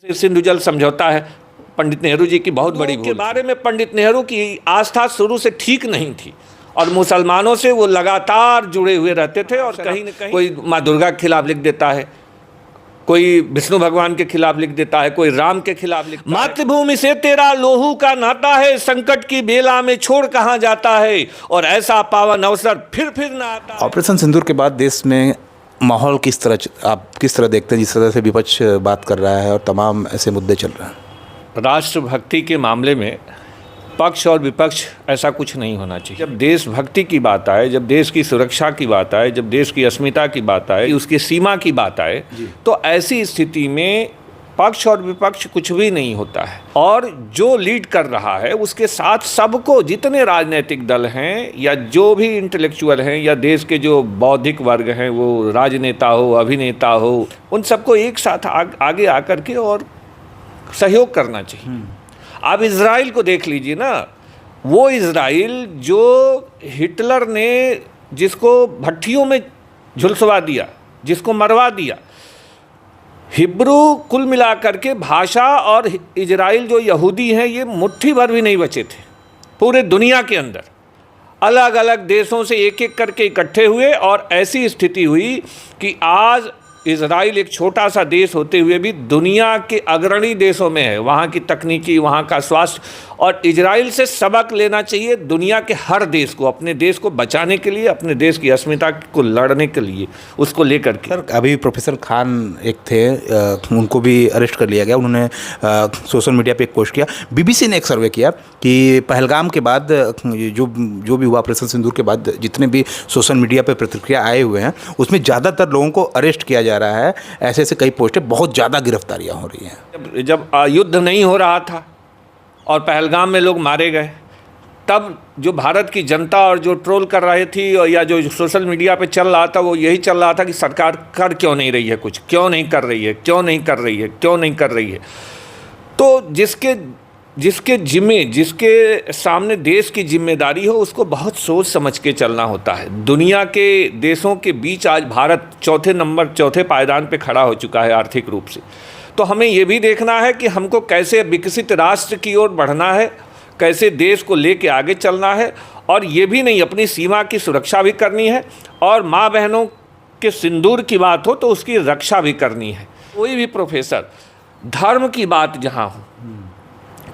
सिंधु जल समझौता है, पंडित नेहरू जी की बहुत बड़ी भूल के बारे में पंडित नेहरू की आस्था शुरू से ठीक नहीं थी और मुसलमानों से वो लगातार जुड़े हुए रहते थे। और कहीं न कहीं कोई माँ दुर्गा के खिलाफ लिख देता है, कोई विष्णु भगवान के खिलाफ लिख देता है, कोई राम के खिलाफ लिखता है। मातृभूमि से तेरा लोहू का नाता है, संकट की बेला में छोड़ कहाँ जाता है, और ऐसा पावन अवसर फिर ना आता है। ऑपरेशन सिंदूर के बाद देश में माहौल आप किस तरह देखते हैं, जिस तरह से विपक्ष बात कर रहा है और तमाम ऐसे मुद्दे चल रहे हैं? राष्ट्रभक्ति के मामले में पक्ष और विपक्ष ऐसा कुछ नहीं होना चाहिए। जब देशभक्ति की बात आए, जब देश की सुरक्षा की बात आए, जब देश की अस्मिता की बात आए, उसकी सीमा की बात आए, तो ऐसी स्थिति में पक्ष और विपक्ष कुछ भी नहीं होता है। और जो लीड कर रहा है उसके साथ सबको, जितने राजनीतिक दल हैं या जो भी इंटेलेक्चुअल हैं या देश के जो बौद्धिक वर्ग हैं, वो राजनेता हो, अभिनेता हो, उन सबको एक साथ आगे आकर के और सहयोग करना चाहिए। आप इजराइल को देख लीजिए ना, वो इजराइल जो हिटलर ने जिसको भट्टियों में झुलसवा दिया, जिसको मरवा दिया, हिब्रू कुल मिलाकर के भाषा और इजराइल जो यहूदी हैं, ये मुट्ठी भर भी नहीं बचे थे पूरे दुनिया के अंदर। अलग अलग देशों से एक एक करके इकट्ठे हुए और ऐसी स्थिति हुई कि आज इजराइल एक छोटा सा देश होते हुए भी दुनिया के अग्रणी देशों में है। वहाँ की तकनीकी, वहाँ का स्वास्थ्य, और इजराइल से सबक लेना चाहिए दुनिया के हर देश को, अपने देश को बचाने के लिए, अपने देश की अस्मिता को लड़ने के लिए, उसको लेकर के। सर, अभी प्रोफेसर खान एक थे, उनको भी अरेस्ट कर लिया गया। उन्होंने सोशल मीडिया पे एक पोस्ट किया। बीबीसी ने एक सर्वे किया कि पहलगाम के बाद जो भी हुआ, ऑपरेशन सिंदूर के बाद जितने भी सोशल मीडिया पे प्रतिक्रिया आए हुए हैं, उसमें ज़्यादातर लोगों को अरेस्ट किया जा रहा है। ऐसे ऐसे कई पोस्टें, बहुत ज़्यादा गिरफ्तारियाँ हो रही हैं। जब युद्ध नहीं हो रहा था और पहलगाम में लोग मारे गए, तब जो भारत की जनता और जो ट्रोल कर रही थी और या जो सोशल मीडिया पे चल रहा था, वो यही चल रहा था कि सरकार कर क्यों नहीं रही है, कुछ क्यों नहीं कर रही है, क्यों नहीं कर रही है, क्यों नहीं कर रही है। तो जिसके सामने देश की जिम्मेदारी हो, उसको बहुत सोच समझ के चलना होता है। दुनिया के देशों के बीच आज भारत चौथे पायदान पे खड़ा हो चुका है आर्थिक रूप से। तो हमें ये भी देखना है कि हमको कैसे विकसित राष्ट्र की ओर बढ़ना है, कैसे देश को लेके आगे चलना है, और ये भी नहीं, अपनी सीमा की सुरक्षा भी करनी है, और माँ बहनों के सिंदूर की बात हो तो उसकी रक्षा भी करनी है। कोई भी प्रोफेसर धर्म की बात जहाँ हो,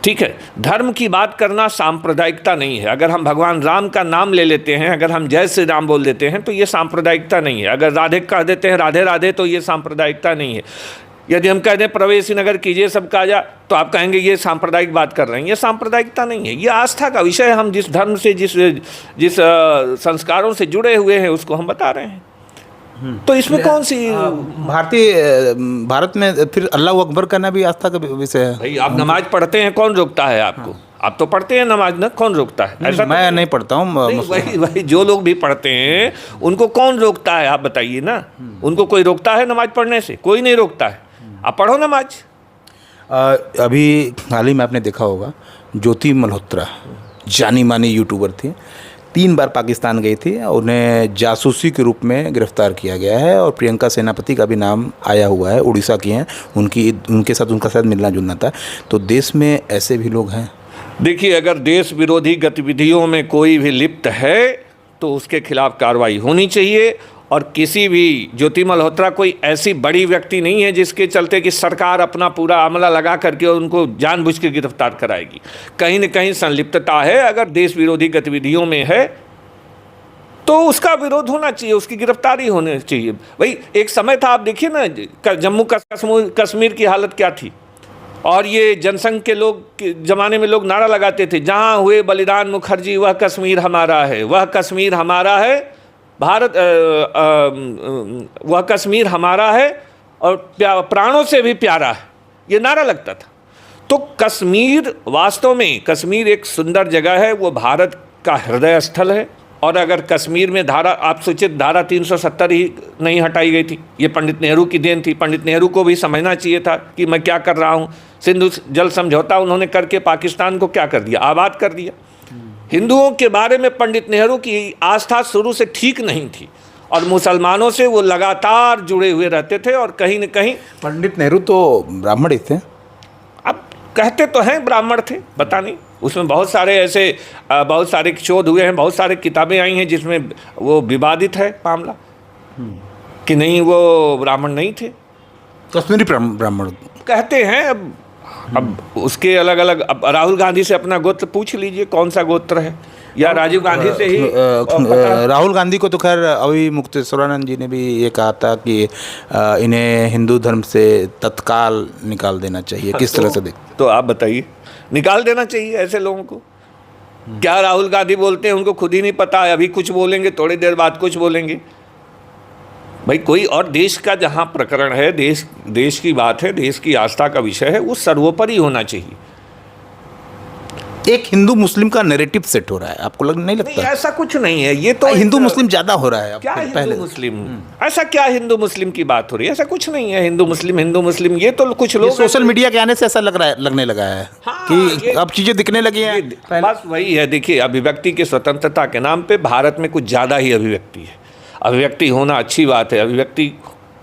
ठीक है, धर्म की बात करना सांप्रदायिकता नहीं है। अगर हम भगवान राम का नाम ले लेते हैं, अगर हम जय श्री राम बोल देते हैं, तो ये सांप्रदायिकता नहीं है। अगर राधे कह देते हैं, राधे राधे, तो ये सांप्रदायिकता नहीं है। यदि हम कह दें प्रवेशी नगर कीजिए सब काजा, तो आप कहेंगे ये सांप्रदायिक बात कर रहे हैं। ये सांप्रदायिकता नहीं है, ये आस्था का विषय है। हम जिस धर्म से, जिस संस्कारों से जुड़े हुए हैं, उसको हम बता रहे हैं। तो इसमें कौन सी भारत में फिर अल्लाह अकबर करना भी आस्था का विषय है? भाई, आप नमाज पढ़ते हैं, कौन रोकता है आपको? आप तो पढ़ते हैं नमाज ना, कौन रोकता है? ऐसा मैं नहीं पढ़ता हूँ। वही जो लोग भी पढ़ते हैं उनको कौन रोकता है, आप बताइए ना। उनको कोई रोकता है नमाज पढ़ने से? कोई नहीं रोकता है। आप पढ़ो नमाज। अभी हाल ही में आपने देखा होगा, ज्योति मल्होत्रा जानी मानी यूट्यूबर थी, 3 बार पाकिस्तान गई थी, उन्हें जासूसी के रूप में गिरफ्तार किया गया है। और प्रियंका सेनापति का भी नाम आया हुआ है, उड़ीसा की हैं, उनके साथ उनका शायद मिलना जुलना था। तो देश में ऐसे भी लोग हैं। देखिए, अगर देश विरोधी गतिविधियों में कोई भी लिप्त है तो उसके खिलाफ कार्रवाई होनी चाहिए। और किसी भी, ज्योति मल्होत्रा कोई ऐसी बड़ी व्यक्ति नहीं है जिसके चलते कि सरकार अपना पूरा अमला लगा करके उनको जानबूझ के गिरफ्तार कराएगी। कहीं न कहीं संलिप्तता है। अगर देश विरोधी गतिविधियों में है तो उसका विरोध होना चाहिए, उसकी गिरफ्तारी होनी चाहिए। भाई, एक समय था, आप देखिए ना, जम्मू कश्मीर की हालत क्या थी, और ये जनसंघ के लोग ज़माने में लोग नारा लगाते थे, जहाँ हुए बलिदान मुखर्जी वह कश्मीर हमारा है, वह कश्मीर हमारा है, भारत वह कश्मीर हमारा है और प्राणों से भी प्यारा है, ये नारा लगता था। तो कश्मीर, वास्तव में कश्मीर एक सुंदर जगह है, वो भारत का हृदय स्थल है। और अगर कश्मीर में आप सोचिए, धारा 370 ही नहीं हटाई गई थी, ये पंडित नेहरू की देन थी। पंडित नेहरू को भी समझना चाहिए था कि मैं क्या कर रहा हूँ। सिंधु जल समझौता उन्होंने करके पाकिस्तान को क्या कर दिया, आबाद कर दिया। हिंदुओं के बारे में पंडित नेहरू की आस्था शुरू से ठीक नहीं थी और मुसलमानों से वो लगातार जुड़े हुए रहते थे। और कहीं न कहीं पंडित नेहरू तो ब्राह्मण ही थे। कहते तो हैं ब्राह्मण थे, पता नहीं, उसमें बहुत सारे ऐसे बहुत सारे शोध हुए हैं, बहुत सारी किताबें आई हैं जिसमें वो विवादित है मामला कि नहीं वो ब्राह्मण नहीं थे, कश्मीरी ब्राह्मण कहते हैं। अब उसके अलग अलग, अब राहुल गांधी से अपना गोत्र पूछ लीजिए कौन सा गोत्र है, या राजीव गांधी से ही राहुल गांधी को तो खैर अभी मुक्तेश्वरानंद जी ने भी ये कहा था कि इन्हें हिंदू धर्म से तत्काल निकाल देना चाहिए। किस तरह से देखते? तो आप बताइए, निकाल देना चाहिए ऐसे लोगों को। क्या राहुल गांधी बोलते हैं उनको खुद ही नहीं पता है, अभी कुछ बोलेंगे, थोड़ी देर बाद कुछ बोलेंगे। भाई कोई और देश का जहाँ प्रकरण है, देश की बात है, देश की आस्था का विषय है, वो सर्वोपरि होना चाहिए। एक हिंदू मुस्लिम का नैरेटिव सेट हो रहा है, आपको नहीं लगता? नहीं, ऐसा कुछ नहीं है, ये तो हिंदू मुस्लिम ज्यादा हो रहा है। क्या हिंदू मुस्लिम, ऐसा क्या हिंदू मुस्लिम की बात हो रही है? ऐसा कुछ नहीं है हिंदू मुस्लिम, ये तो कुछ लोग सोशल मीडिया के आने से ऐसा लगने लगा है कि अब चीजें दिखने लगी हैं। बस वही है, देखिए अभिव्यक्ति की स्वतंत्रता के नाम पे भारत में कुछ ज़्यादा ही अभिव्यक्ति है। अभिव्यक्ति होना अच्छी बात है, अभिव्यक्ति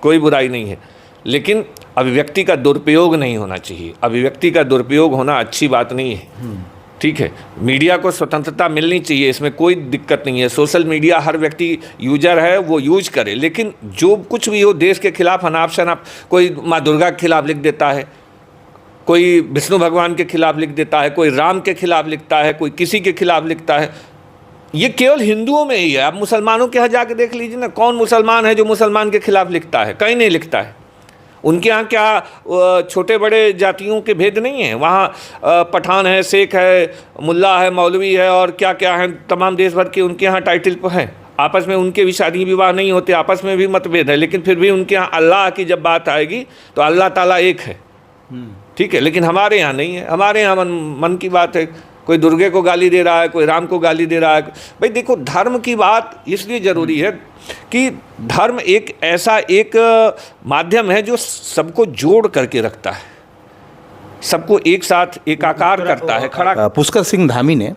कोई बुराई नहीं है, लेकिन अभिव्यक्ति का दुरुपयोग नहीं होना चाहिए। अभिव्यक्ति का दुरुपयोग होना अच्छी बात नहीं है, ठीक है। मीडिया को स्वतंत्रता मिलनी चाहिए, इसमें कोई दिक्कत नहीं है। सोशल मीडिया हर व्यक्ति यूजर है, वो यूज करे, लेकिन जो कुछ भी हो देश के खिलाफ अनाप शनाप, कोई माँ दुर्गा के खिलाफ लिख देता है, कोई विष्णु भगवान के खिलाफ लिख देता है, कोई राम के खिलाफ लिखता है, कोई किसी के खिलाफ लिखता है। ये केवल हिंदुओं में ही है। आप मुसलमानों के यहाँ जाके देख लीजिए ना, कौन मुसलमान है जो मुसलमान के खिलाफ लिखता है? कहीं नहीं लिखता है। उनके यहाँ क्या छोटे बड़े जातियों के भेद नहीं है? वहाँ पठान है, शेख है, मुल्ला है, मौलवी है और क्या क्या है, तमाम देश भर के उनके यहाँ टाइटल पर हैं। आपस में उनके भी शादी विवाह नहीं होते, आपस में भी मतभेद है, लेकिन फिर भी उनके यहाँ अल्लाह की जब बात आएगी तो अल्लाह ताला एक है, ठीक है। लेकिन हमारे यहाँ नहीं है, हमारे यहाँ मन की बात है, कोई दुर्गे को गाली दे रहा है, कोई राम को गाली दे रहा है। भाई देखो, धर्म की बात इसलिए ज़रूरी है कि धर्म एक ऐसा एक माध्यम है जो सबको जोड़ करके रखता है, सबको एक साथ एकाकार करता है, खड़ा। पुष्कर सिंह धामी ने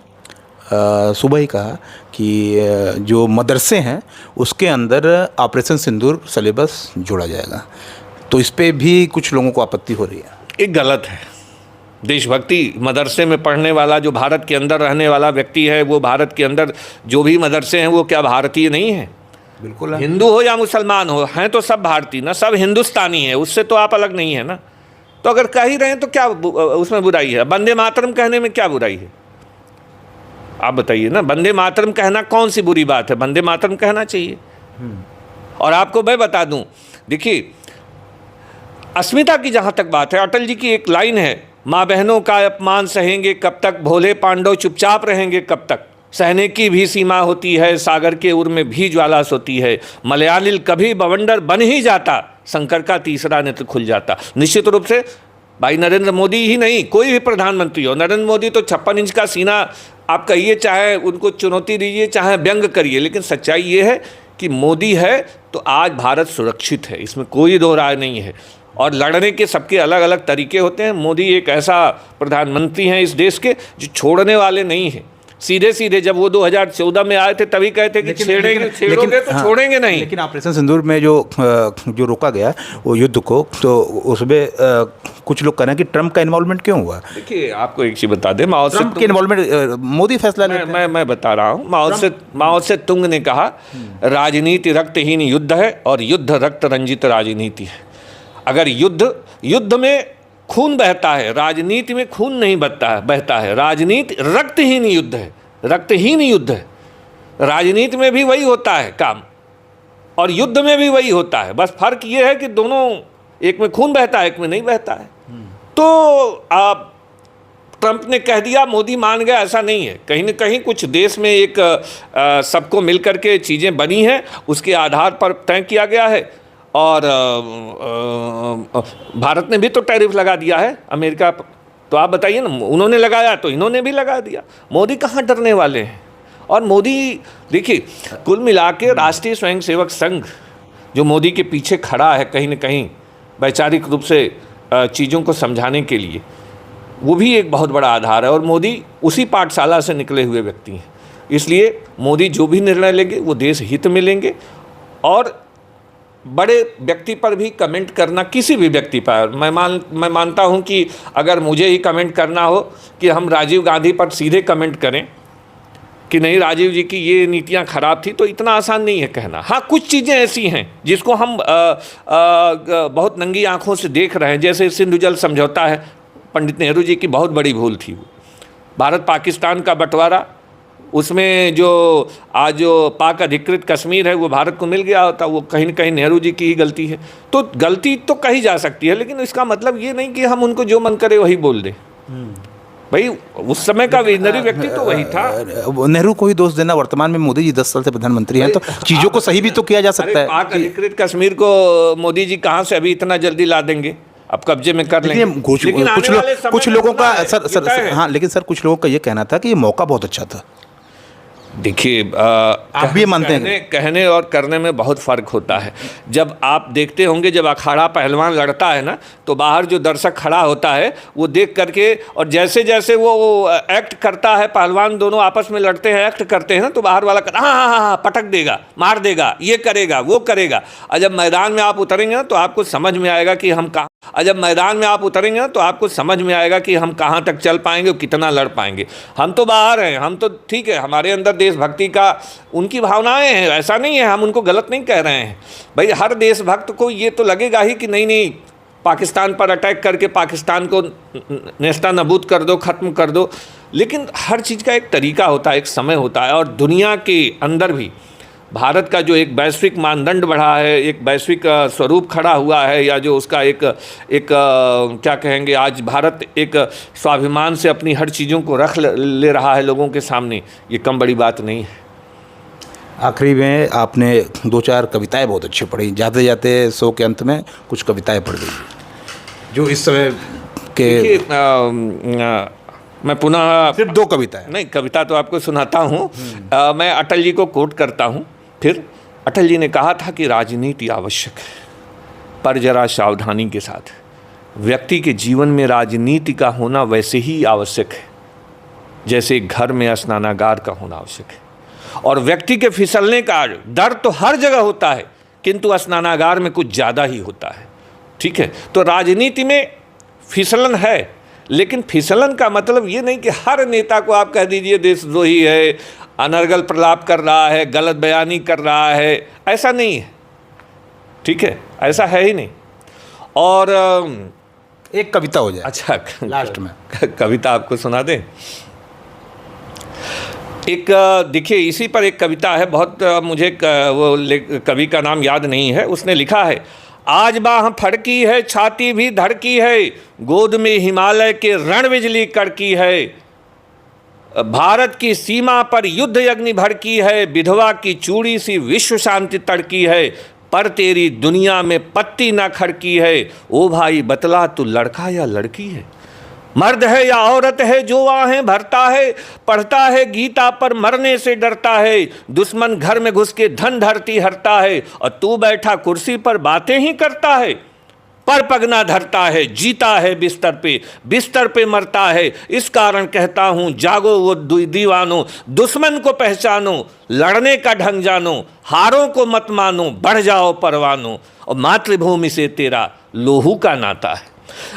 सुबह ही कहा कि जो मदरसे हैं उसके अंदर ऑपरेशन सिंदूर सिलेबस जोड़ा जाएगा, तो इस पर भी कुछ लोगों को आपत्ति हो रही है। एक गलत है। देशभक्ति मदरसे में पढ़ने वाला जो भारत के अंदर रहने वाला व्यक्ति है, वो भारत के अंदर जो भी मदरसे हैं वो क्या भारतीय नहीं है? बिल्कुल, हिंदू हो या मुसलमान हो, हैं तो सब भारतीय ना, सब हिंदुस्तानी है, उससे तो आप अलग नहीं है ना। तो अगर कह ही रहे हैं तो क्या उसमें बुराई है? वंदे मातरम कहने में क्या बुराई है? आप बताइए ना, वंदे मातरम कहना कौन सी बुरी बात है? वंदे मातरम कहना चाहिए। और आपको मैं बता दूं, देखिए अस्मिता की जहाँ तक बात है, अटल जी की एक लाइन है, माँ बहनों का अपमान सहेंगे कब तक, भोले पांडव चुपचाप रहेंगे कब तक, सहने की भी सीमा होती है, सागर के उर में भी ज्वाला सोती है, मलयालिल कभी बवंडर बन ही जाता, शंकर का तीसरा नेत्र खुल जाता। निश्चित रूप से भाई नरेंद्र मोदी ही नहीं, कोई भी प्रधानमंत्री हो, नरेंद्र मोदी तो 56 इंच का सीना आप कहिए, चाहे उनको चुनौती दीजिए, चाहे व्यंग करिए, लेकिन सच्चाई ये है कि मोदी है तो आज भारत सुरक्षित है, इसमें कोई दो राय नहीं है। और लड़ने के सबके अलग अलग तरीके होते हैं। मोदी एक ऐसा प्रधानमंत्री हैं इस देश के जो छोड़ने वाले नहीं हैं। सीधे सीधे जब वो 2014 में आए थे तभी कहते कि छेड़ोगे तो छोड़ेंगे नहीं। लेकिन ऑपरेशन सिंदूर में जो रोका गया वो युद्ध को, तो उसमें कुछ लोग कह रहे हैं कि ट्रम्प का इन्वॉल्वमेंट क्यों हुआ? देखिए आपको एक चीज़ बता दें, माओ से ट्रम्प के इन्वॉल्वमेंट, मोदी फैसला मैं बता रहा हूँ। माओ से तुंग ने कहा, राजनीति रक्तहीन युद्ध है और युद्ध रक्त रंजित राजनीति है। अगर युद्ध में खून बहता है, राजनीति में खून नहीं बहता है। राजनीति रक्तहीन युद्ध है, रक्तहीन युद्ध है। राजनीति में भी वही होता है काम और युद्ध में भी वही होता है, बस फर्क ये है कि दोनों, एक में खून बहता है, एक में नहीं बहता है। तो आप ट्रंप ने कह दिया, मोदी मान गया, ऐसा नहीं है। कहीं न कहीं कुछ देश में एक सबको मिलकर के चीज़ें बनी हैं, उसके आधार पर तय किया गया है। और भारत ने भी तो टैरिफ लगा दिया है अमेरिका, तो आप बताइए ना, उन्होंने लगाया तो इन्होंने भी लगा दिया। मोदी कहाँ डरने वाले हैं? और मोदी देखिए, कुल मिला के राष्ट्रीय स्वयंसेवक संघ जो मोदी के पीछे खड़ा है कहीं न कहीं वैचारिक रूप से चीज़ों को समझाने के लिए, वो भी एक बहुत बड़ा आधार है। और मोदी उसी पाठशाला से निकले हुए व्यक्ति हैं, इसलिए मोदी जो भी निर्णय लेंगे वो देश हित में लेंगे। और बड़े व्यक्ति पर भी कमेंट करना, किसी भी व्यक्ति पर, मैं मानता हूं कि अगर मुझे ही कमेंट करना हो कि हम राजीव गांधी पर सीधे कमेंट करें कि नहीं राजीव जी की ये नीतियां खराब थी, तो इतना आसान नहीं है कहना। हाँ, कुछ चीज़ें ऐसी हैं जिसको हम बहुत नंगी आंखों से देख रहे हैं, जैसे सिंधु जल समझौता है, पंडित नेहरू जी की बहुत बड़ी भूल थी वो। भारत पाकिस्तान का बंटवारा, उसमें जो आज जो पाक अधिकृत कश्मीर है वो भारत को मिल गया होता, वो कहीं न कहीं नेहरू जी की ही गलती है। तो गलती तो कही जा सकती है, लेकिन इसका मतलब ये नहीं कि हम उनको जो मन करे वही बोल दें। भाई उस समय का विजनरी व्यक्ति तो वही था। नेहरू को ही दोष देना, वर्तमान में मोदी जी 10 साल से प्रधानमंत्री हैं, तो चीज़ों को सही भी तो किया जा सकता है। पाक अधिकृत कश्मीर को मोदी जी कहाँ से अभी इतना जल्दी ला देंगे, अब कब्जे में कर लेंगे। कुछ लोगों का सर हाँ, लेकिन सर कुछ लोगों का ये कहना था कि ये मौका बहुत अच्छा था। देखिए, आप भी मानते हैं? कहने और करने में बहुत फ़र्क होता है। जब आप देखते होंगे, जब अखाड़ा पहलवान लड़ता है ना, तो बाहर जो दर्शक खड़ा होता है वो देख करके, और जैसे जैसे वो एक्ट करता है, पहलवान दोनों आपस में लड़ते हैं, एक्ट करते हैं ना, तो बाहर वाला कहता हाँ हाँ हाँ, पटक देगा, मार देगा, ये करेगा, वो करेगा। और जब मैदान में आप उतरेंगे ना, तो आपको समझ में आएगा कि हम कहाँ तक चल पाएंगे और कितना लड़ पाएंगे। हम तो बाहर हैं, हम तो ठीक है, हमारे अंदर देशभक्ति का उनकी भावनाएं हैं, ऐसा नहीं है, हम उनको गलत नहीं कह रहे हैं। भाई हर देशभक्त को ये तो लगेगा ही कि नहीं पाकिस्तान पर अटैक करके पाकिस्तान को नेस्ता नबूद कर दो, ख़त्म कर दो। लेकिन हर चीज़ का एक तरीका होता है, एक समय होता है। और दुनिया के अंदर भी भारत का जो एक वैश्विक मानदंड बढ़ा है, एक वैश्विक स्वरूप खड़ा हुआ है, या जो उसका एक क्या कहेंगे, आज भारत एक स्वाभिमान से अपनी हर चीज़ों को रख ले रहा है लोगों के सामने, ये कम बड़ी बात नहीं है। आखिरी में आपने 2-4 कविताएं बहुत अच्छी पढ़ी, जाते जाते शो के अंत में कुछ कविताएं पढ़ गई जो इस समय के। मैं पुनः सिर्फ 2 कविताएं, नहीं, कविता तो आपको सुनाता हूँ। मैं अटल जी को कोट करता हूँ। फिर अटल जी ने कहा था कि राजनीति आवश्यक है, पर जरा सावधानी के साथ। व्यक्ति के जीवन में राजनीति का होना वैसे ही आवश्यक है जैसे घर में स्नानागार का होना आवश्यक है। और व्यक्ति के फिसलने का डर तो हर जगह होता है, किंतु स्नानागार में कुछ ज़्यादा ही होता है। ठीक है, तो राजनीति में फिसलन है, लेकिन फिसलन का मतलब ये नहीं कि हर नेता को आप कह दीजिए देशद्रोही है, अनर्गल प्रलाप कर रहा है, गलत बयानी कर रहा है, ऐसा नहीं है। ठीक है, ऐसा है ही नहीं। और एक कविता हो जाए अच्छा लास्ट में, कविता आपको सुना दें। एक देखिए, इसी पर एक कविता है, बहुत मुझे वो कवि का नाम याद नहीं है। उसने लिखा है, आज बाह फड़की है, छाती भी धड़की है, गोद में हिमालय के रण बिजली कड़की है, भारत की सीमा पर युद्ध अग्नि भड़की है, विधवा की चूड़ी सी विश्व शांति तड़की है, पर तेरी दुनिया में पत्ती ना खड़की है। ओ भाई बतला, तू लड़का या लड़की है, मर्द है या औरत है, जो आहें भरता है, पढ़ता है गीता पर मरने से डरता है, दुश्मन घर में घुस के धन धरती हरता है, और तू बैठा कुर्सी पर बातें ही करता है, पर पगना धरता है, जीता है बिस्तर पे मरता है। इस कारण कहता हूँ, जागो वो दीवानो, दुश्मन को पहचानो, लड़ने का ढंग जानो, हारों को मत मानो, बढ़ जाओ परवानो। और मातृभूमि से तेरा लोहू का नाता है,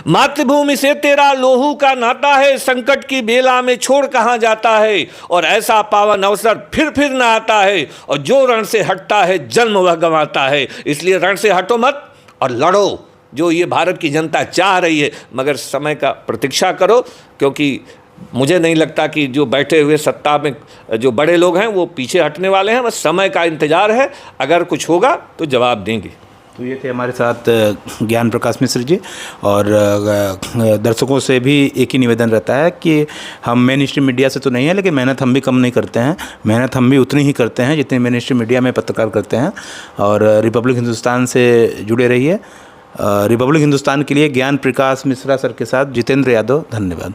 मातृभूमि से तेरा लोहू का नाता है, संकट की बेला में छोड़ कहाँ जाता है, और ऐसा पावन अवसर फिर ना आता है, और जो रण से हटता है जन्म वह गंवाता है। इसलिए रण से हटो मत और लड़ो, जो ये भारत की जनता चाह रही है, मगर समय का प्रतीक्षा करो, क्योंकि मुझे नहीं लगता कि जो बैठे हुए सत्ता में जो बड़े लोग हैं वो पीछे हटने वाले हैं। बस समय का इंतजार है, अगर कुछ होगा तो जवाब देंगे। तो ये थे हमारे साथ ज्ञान प्रकाश मिश्र जी। और दर्शकों से भी एक ही निवेदन रहता है कि हम मेन स्ट्रीम मीडिया से तो नहीं है, लेकिन मेहनत हम भी कम नहीं करते हैं, मेहनत हम भी उतनी ही करते हैं जितनी मेन स्ट्रीम मीडिया में पत्रकार करते हैं। और रिपब्लिक हिंदुस्तान से जुड़े रहिए। रिपब्लिक हिंदुस्तान के लिए ज्ञान प्रकाश मिश्रा सर के साथ जितेंद्र यादव, धन्यवाद।